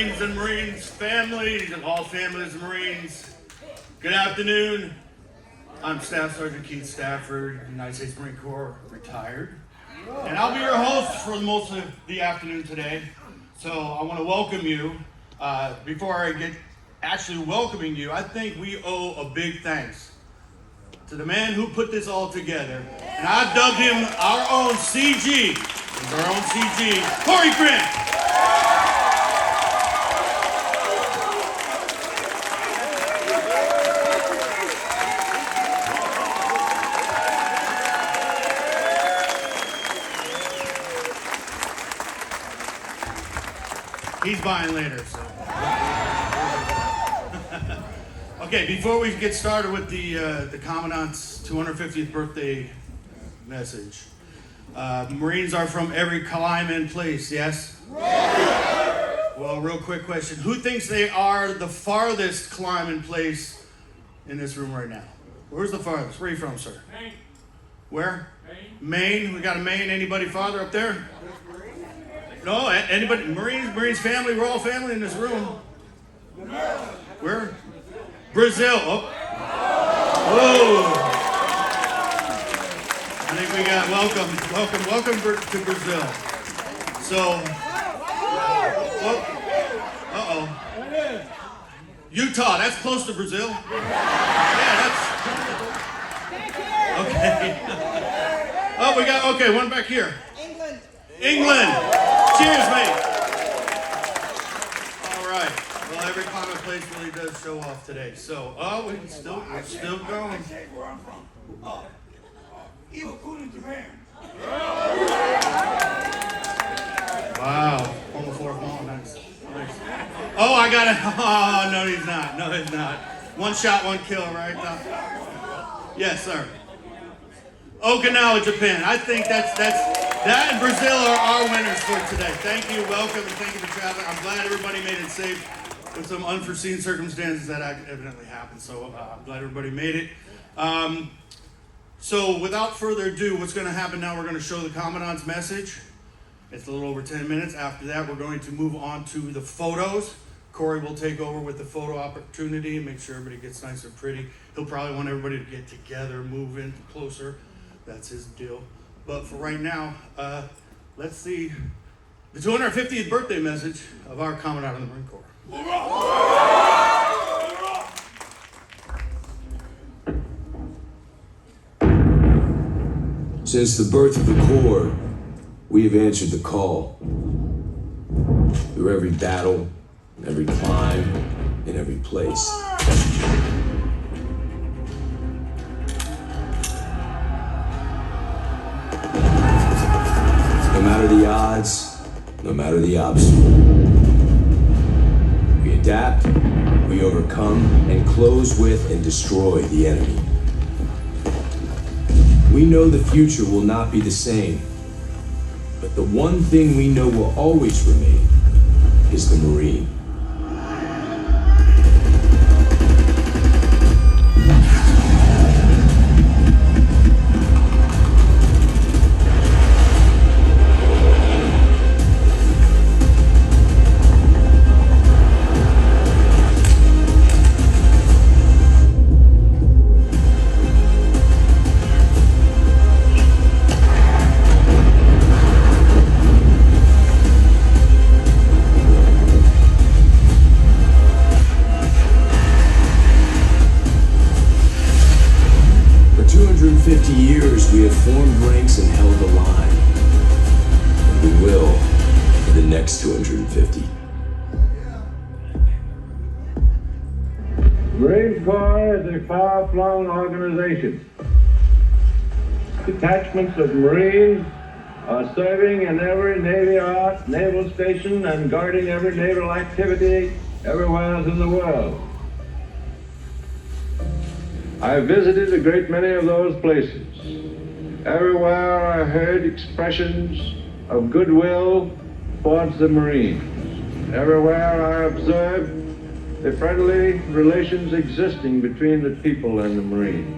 Marines and Marines families and all families of Marines. Good afternoon. I'm Staff Sergeant Keith Stafford, United States Marine Corps, retired. And I'll be your host for most of the afternoon today. So I want to welcome you. Before I get actually welcoming you, I think we owe a big thanks to the man who put this all together. And I've dubbed him our own CG. He's our own CG, Corey Grant. He's buying later, so. Okay, before we get started with the Commandant's 250th birthday message, Marines are from every clime and place, yes? Well, real quick question. Who thinks they are the farthest clime and place in this room right now? Where's the farthest? Where are you from, sir? Maine. Where? Maine. Maine? We got a Maine. Anybody farther up there? No, anybody? Marines family, we're all family in this room. Where? Brazil. Oh. Whoa. I think we got welcome to Brazil. So, uh-oh. Utah, that's close to Brazil. Yeah, that's, okay. Oh, we got, okay, one back here. England. Cheers, mate. All right. Well, every common place really does show off today. So, we're still going. Wow. On the floor. Oh, nice. Oh, I got it. Oh, no, he's not. No, he's not. One shot, one kill, right? No. Yes, sir. Okinawa, Japan. I think that and Brazil are our winners for today. Thank you, welcome, and thank you for traveling. I'm glad everybody made it safe with some unforeseen circumstances that evidently happened. So I'm glad everybody made it. So without further ado, what's going to happen now, we're going to show the Commandant's message. It's a little over 10 minutes. After that, we're going to move on to the photos. Corey will take over with the photo opportunity and make sure everybody gets nice and pretty. He'll probably want everybody to get together, move in closer. That's his deal. But for right now, let's see the 250th birthday message of our Commandant of the Marine Corps. Since the birth of the Corps, we have answered the call. Through every battle, every climb, in every place. No matter the odds, no matter the obstacle. We adapt, we overcome, and close with and destroy the enemy. We know the future will not be the same, but the one thing we know will always remain is the Marine. We have formed ranks and held the line. And we will for the next 250. Marine Corps is a far-flung organization. Detachments of Marines are serving in every naval station and guarding every naval activity everywhere else in the world. I have visited a great many of those places. Everywhere I heard expressions of goodwill towards the Marines. Everywhere I observed the friendly relations existing between the people and the Marines.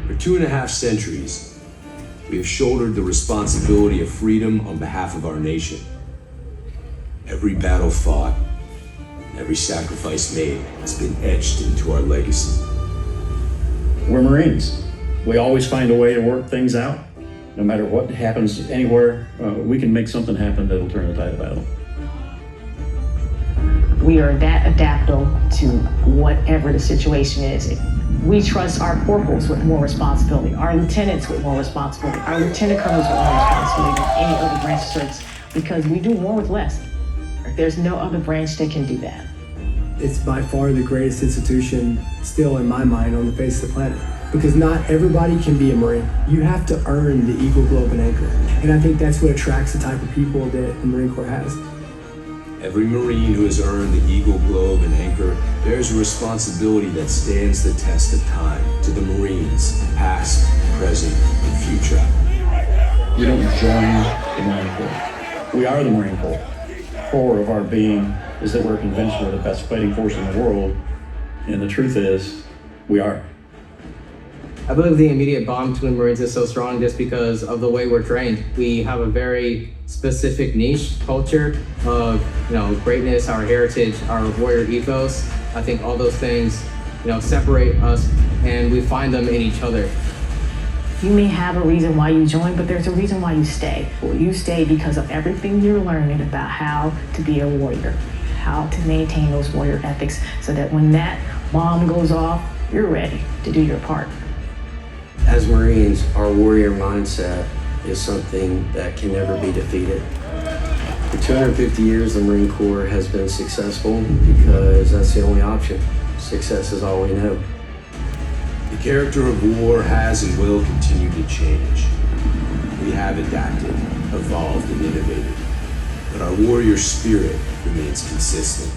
For 2.5 centuries, we have shouldered the responsibility of freedom on behalf of our nation. Every battle fought, every sacrifice made has been etched into our legacy. We're Marines. We always find a way to work things out. No matter what happens anywhere, we can make something happen that'll turn the tide of battle. We are that adaptable to whatever the situation is. We trust our corporals with more responsibility, our lieutenants with more responsibility, our lieutenant colonels with more responsibility than any other branch of service, because we do more with less. There's no other branch that can do that. It's by far the greatest institution still in my mind on the face of the planet, because not everybody can be a Marine. You have to earn the Eagle, Globe, and Anchor. And I think that's what attracts the type of people that the Marine Corps has. Every Marine who has earned the Eagle, Globe, and Anchor bears a responsibility that stands the test of time to the Marines, past, present, and future. We don't join the Marine Corps. We are the Marine Corps. Core of our being is that we're convinced we're the best fighting force in the world, and the truth is, we are. I believe the immediate bond between Marines is so strong just because of the way we're trained. We have a very specific niche culture of, greatness, our heritage, our warrior ethos. I think all those things, separate us, and we find them in each other. You may have a reason why you join, but there's a reason why you stay. Well, you stay because of everything you're learning about how to be a warrior, how to maintain those warrior ethics, so that when that bomb goes off, you're ready to do your part. As Marines, our warrior mindset is something that can never be defeated. For 250 years, the Marine Corps has been successful because that's the only option. Success is all we know. The character of war has and will continue to change. We have adapted, evolved, and innovated, but our warrior spirit remains consistent.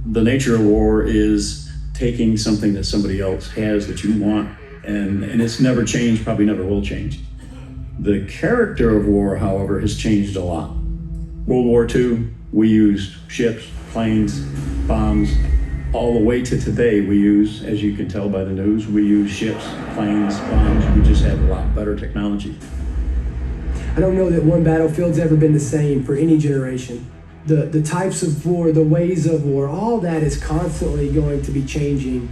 The nature of war is taking something that somebody else has that you want, and it's never changed, probably never will change. The character of war, however, has changed a lot. World War II, we used ships, planes, bombs. All the way to today, we use, as you can tell by the news, we use ships, planes, bombs. We just have a lot better technology. I don't know that one battlefield's ever been the same for any generation. The types of war, the ways of war, all that is constantly going to be changing.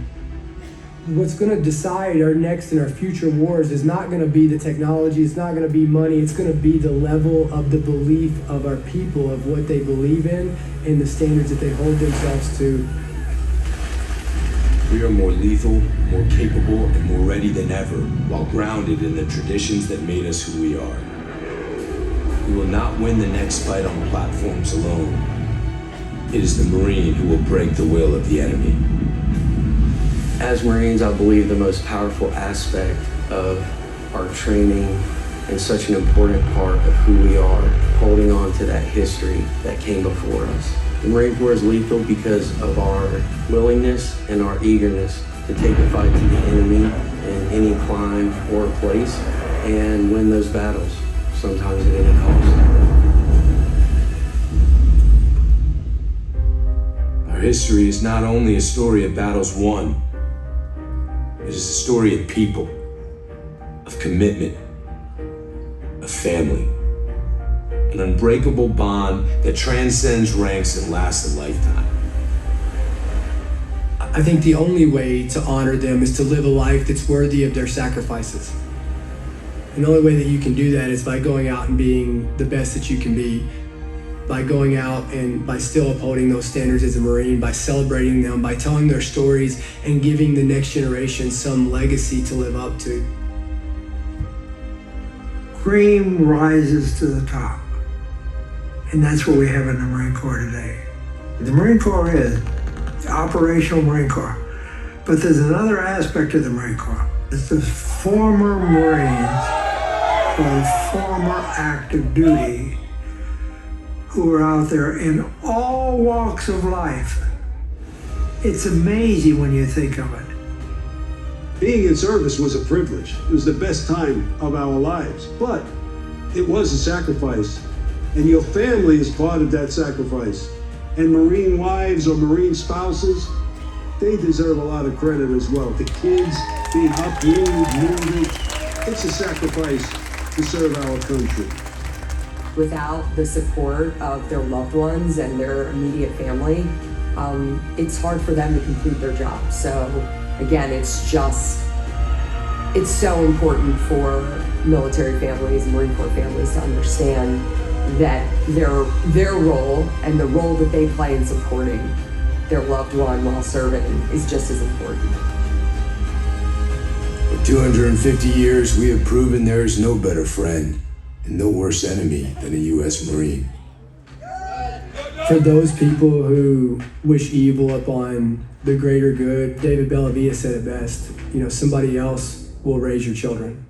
What's going to decide our next and our future wars is not going to be the technology, it's not going to be money, it's going to be the level of the belief of our people, of what they believe in, and the standards that they hold themselves to. We are more lethal, more capable, and more ready than ever, while grounded in the traditions that made us who we are. We will not win the next fight on platforms alone. It is the Marine who will break the will of the enemy. As Marines, I believe the most powerful aspect of our training and such an important part of who we are, holding on to that history that came before us. The Marine Corps is lethal because of our willingness and our eagerness to take a fight to the enemy in any climb or place and win those battles, sometimes at any cost. Our history is not only a story of battles won, it is a story of people, of commitment, of family, an unbreakable bond that transcends ranks and lasts a lifetime. I think the only way to honor them is to live a life that's worthy of their sacrifices. And the only way that you can do that is by going out and being the best that you can be, by going out and by still upholding those standards as a Marine, by celebrating them, by telling their stories and giving the next generation some legacy to live up to. Cream rises to the top. And that's what we have in the Marine Corps today. The Marine Corps is the operational Marine Corps. But there's another aspect of the Marine Corps. It's the former Marines or former active duty who are out there in all walks of life. It's amazing when you think of it. Being in service was a privilege. It was the best time of our lives, but it was a sacrifice. And your family is part of that sacrifice. And Marine wives or Marine spouses, they deserve a lot of credit as well. The kids being uprooted, moving, it's a sacrifice to serve our country. without the support of their loved ones and their immediate family, it's hard for them to complete their job. So again, it's so important for military families and Marine Corps families to understand that their role and the role that they play in supporting their loved one while serving is just as important. For 250 years, we have proven there is no better friend and no worse enemy than a U.S. Marine. For those people who wish evil upon the greater good, David Bellavia said it best, somebody else will raise your children.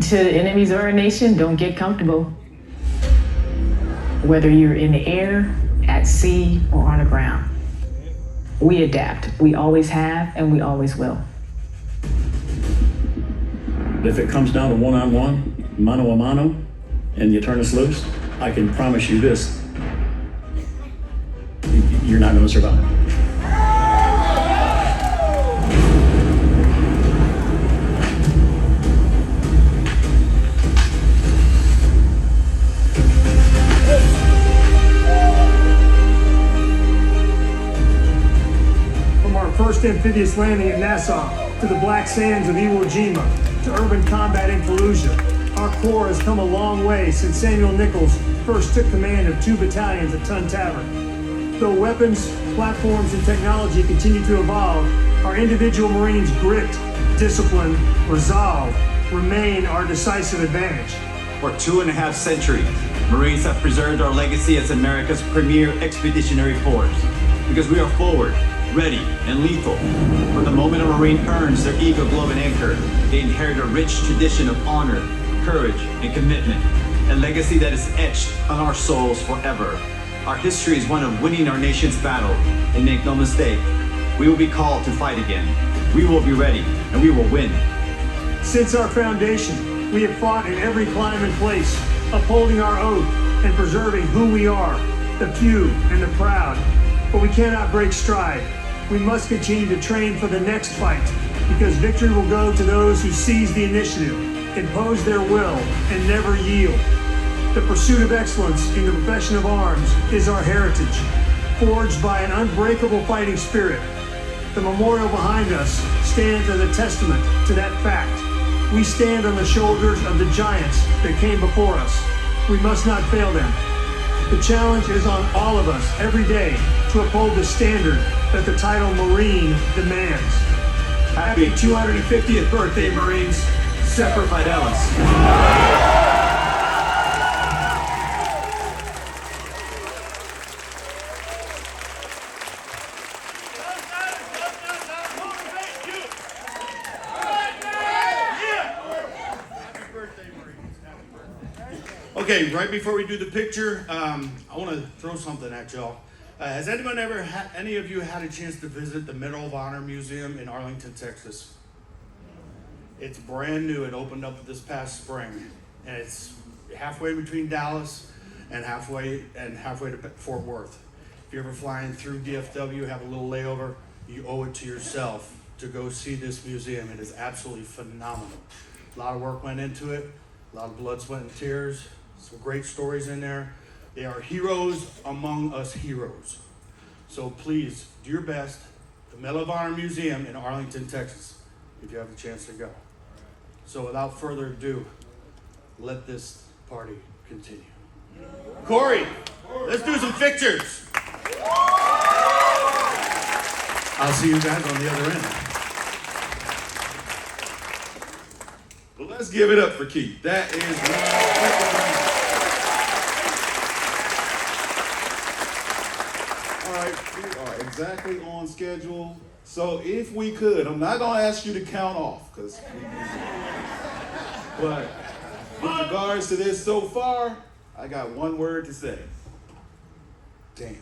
To the enemies of our nation, don't get comfortable. Whether you're in the air, at sea, or on the ground. We adapt. We always have, and we always will. If it comes down to one-on-one, mano-a-mano, and you turn us loose, I can promise you this, you're not going to survive. From our first amphibious landing at Nassau to the black sands of Iwo Jima to urban combat in Fallujah, our Corps has come a long way since Samuel Nichols first took command of 2 battalions at Tun Tavern. Though weapons, platforms, and technology continue to evolve, our individual Marines' grit, discipline, resolve remain our decisive advantage. For 2.5 centuries, Marines have preserved our legacy as America's premier expeditionary force because we are forward, ready, and lethal. From the moment a Marine earns their Eagle Globe and Anchor, they inherit a rich tradition of honor, courage, and commitment, a legacy that is etched on our souls forever. Our history is one of winning our nation's battle, and make no mistake, we will be called to fight again. We will be ready, and we will win. Since our foundation, we have fought in every climb and place, upholding our oath and preserving who we are, the few and the proud. But we cannot break stride. We must continue to train for the next fight, because victory will go to those who seize the initiative, impose their will, and never yield. The pursuit of excellence in the profession of arms is our heritage, forged by an unbreakable fighting spirit. The memorial behind us stands as a testament to that fact. We stand on the shoulders of the giants that came before us. We must not fail them. The challenge is on all of us every day to uphold the standard that the title Marine demands. Happy 250th birthday, Marines. Semper Fidelis. Okay, right before we do the picture, I want to throw something at y'all. Has anyone any of you had a chance to visit the Medal of Honor Museum in Arlington, Texas? It's brand new. It opened up this past spring, and it's halfway between Dallas and halfway to Fort Worth. If you're ever flying through DFW, have a little layover, you owe it to yourself to go see this museum. It is absolutely phenomenal. A lot of work went into it, a lot of blood, sweat, and tears. Some great stories in there. They are heroes among us heroes. So please do your best. The Medal of Honor Museum in Arlington, Texas, if you have a chance to go. So without further ado, let this party continue. Corey, let's do some pictures. I'll see you guys on the other end. Well, let's give it up for Keith. That is one. All right, we are exactly on schedule. So if we could, I'm not going to ask you to count off, but with regards to this so far, I got one word to say. Damn.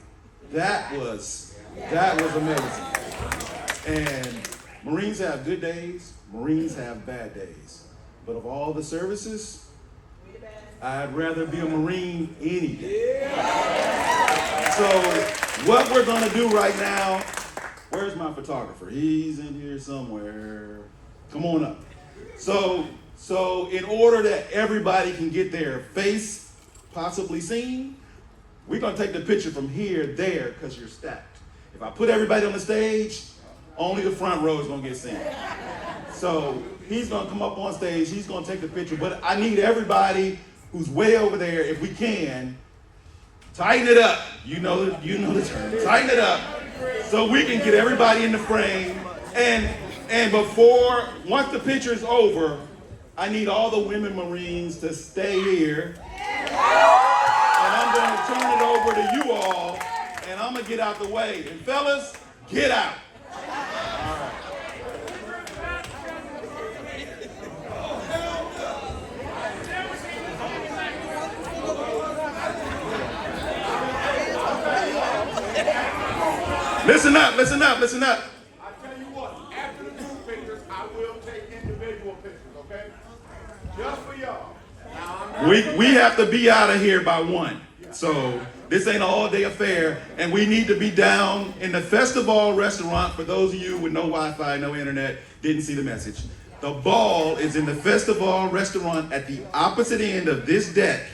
That was amazing. And Marines have good days, Marines have bad days. But of all the services, I'd rather be a Marine any day. So what we're gonna do right now, where's my photographer? He's in here somewhere. Come on up. So So in order that everybody can get their face possibly seen, we're gonna take the picture from here, there, because you're stacked. If I put everybody on the stage, only the front row is gonna get seen. So he's gonna come up on stage, he's gonna take the picture, but I need everybody who's way over there, if we can, tighten it up. You know the term. Tighten it up so we can get everybody in the frame. And before, once the picture is over, I need all the women Marines to stay here. And I'm going to turn it over to you all, and I'm going to get out the way. And fellas, get out. All right. Listen up, listen up, listen up. I tell you what, after the group pictures, I will take individual pictures, okay? Just for y'all. We have to be out of here by 1. So this ain't an all-day affair, and we need to be down in the Festival restaurant. For those of you with no Wi-Fi, no internet, didn't see the message. The ball is in the Festival restaurant at the opposite end of this deck.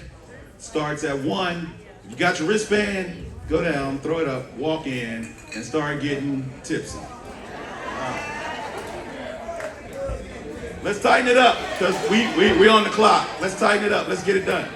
Starts at 1. You got your wristband, go down, throw it up, walk in, and start getting tipsy. Let's tighten it up, because we on the clock. Let's tighten it up. Let's get it done.